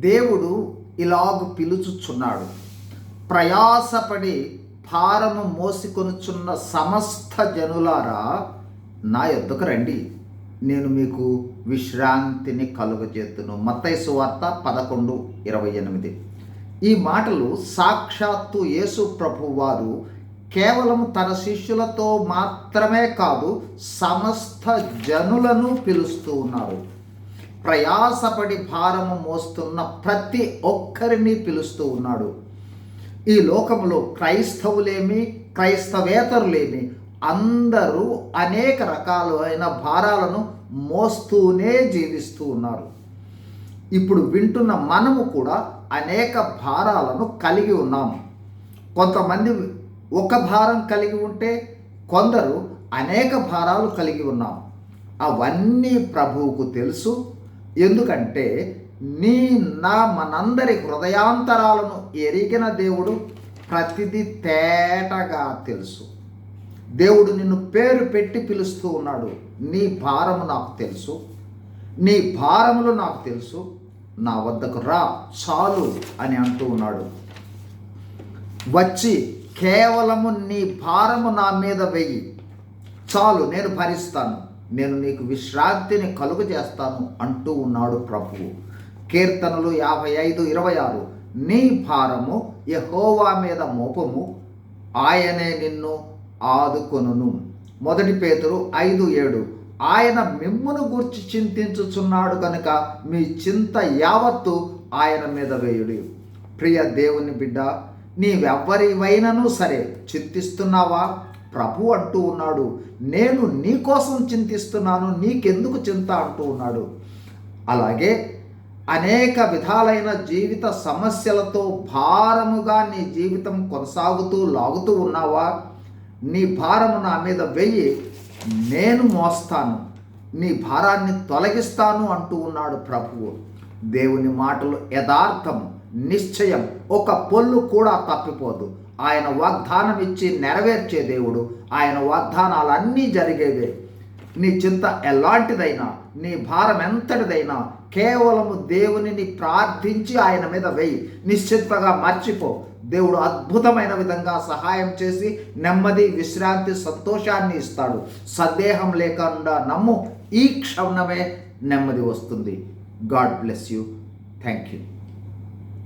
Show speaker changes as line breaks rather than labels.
దేవుడు ఇలాగు పిలుచుచున్నాడు, ప్రయాసపడి భారము మోసికొనుచున్న సమస్త జనులారా నా యొద్దకు రండి, నేను మీకు విశ్రాంతిని కలుగజేతును. మత్తయి సువార్త 11:28. ఈ మాటలు సాక్షాత్తు యేసు ప్రభువారు కేవలం తన శిష్యులతో మాత్రమే కాదు, సమస్త జనులను పిలుస్తూ ఉన్నారు. ప్రయాసపడి భారము మోస్తున్న ప్రతి ఒక్కరిని పిలుస్తూ ఉన్నాడు. ఈ లోకంలో క్రైస్తవులేమి క్రైస్తవేతరులేమి అందరూ అనేక రకాలైన భారాలను మోస్తూనే జీవిస్తూ ఉన్నారు. ఇప్పుడు వింటున్న మనము కూడా అనేక భారాలను కలిగి ఉన్నాము. కొంతమంది ఒక భారం కలిగి ఉంటే, కొందరు అనేక భారాలు కలిగి ఉన్నాము. అవన్నీ ప్రభువుకు తెలుసు. ఎందుకంటే మనందరి హృదయాంతరాలను ఎరిగిన దేవుడు ప్రతిదీ తేటగా తెలుసు. దేవుడు నిన్ను పేరు పెట్టి పిలుస్తూ ఉన్నాడు. నీ భారము నాకు తెలుసు, నీ భారములు నాకు తెలుసు, నా వద్దకు రా చాలు అని అంటూ ఉన్నాడు. వచ్చి కేవలము నీ భారము నా మీద వెయ్యి, చాలు, నేను భరిస్తాను, నేను నీకు విశ్రాంతిని కలుగజేస్తాను అంటూ ఉన్నాడు ప్రభువు. కీర్తనలు 55:26. నీ భారము యెహోవా మీద మోపము, ఆయనే నిన్ను ఆదుకొనును. 1 పేతురు 5:7. ఆయన మిమ్మును గూర్చి చింతించుచున్నాడు కనుక మీ చింత యావత్తు ఆయన మీద వేయుడి. ప్రియ దేవుని బిడ్డ, నీవెవ్వరివైనను సరే చింతిస్తున్నావా? ప్రభు అంటూ ఉన్నాడు, నేను నీ కోసం చింతిస్తున్నాను, నీకెందుకు చింత అంటూ ఉన్నాడు. అలాగే అనేక విధాలైన జీవిత సమస్యలతో భారముగా నీ జీవితం కొనసాగుతూ లాగుతూ ఉన్నావా? నీ భారము నా మీద వెయ్యి, నేను మోస్తాను, నీ భారాన్ని తొలగిస్తాను అంటూ ఉన్నాడు ప్రభువు. దేవుని మాటలు యథార్థం, నిశ్చయం, ఒక పొల్లు కూడా తప్పిపోదు. ఆయన వాగ్దానం ఇచ్చి నెరవేర్చే దేవుడు. ఆయన వాగ్దానాలన్నీ జరిగేవే. నీ చింత ఎలాంటిదైనా, నీ భారం ఎంతటిదైనా కేవలము దేవునిని ప్రార్థించి ఆయన మీద వెయ్యి, నిశ్చింతగా మర్చిపో. దేవుడు అద్భుతమైన విధంగా సహాయం చేసి నెమ్మది, విశ్రాంతి, సంతోషాన్ని ఇస్తాడు. సందేహం లేకుండా నమ్ము, ఈ క్షణమే నెమ్మది వస్తుంది. God bless you. Thank you.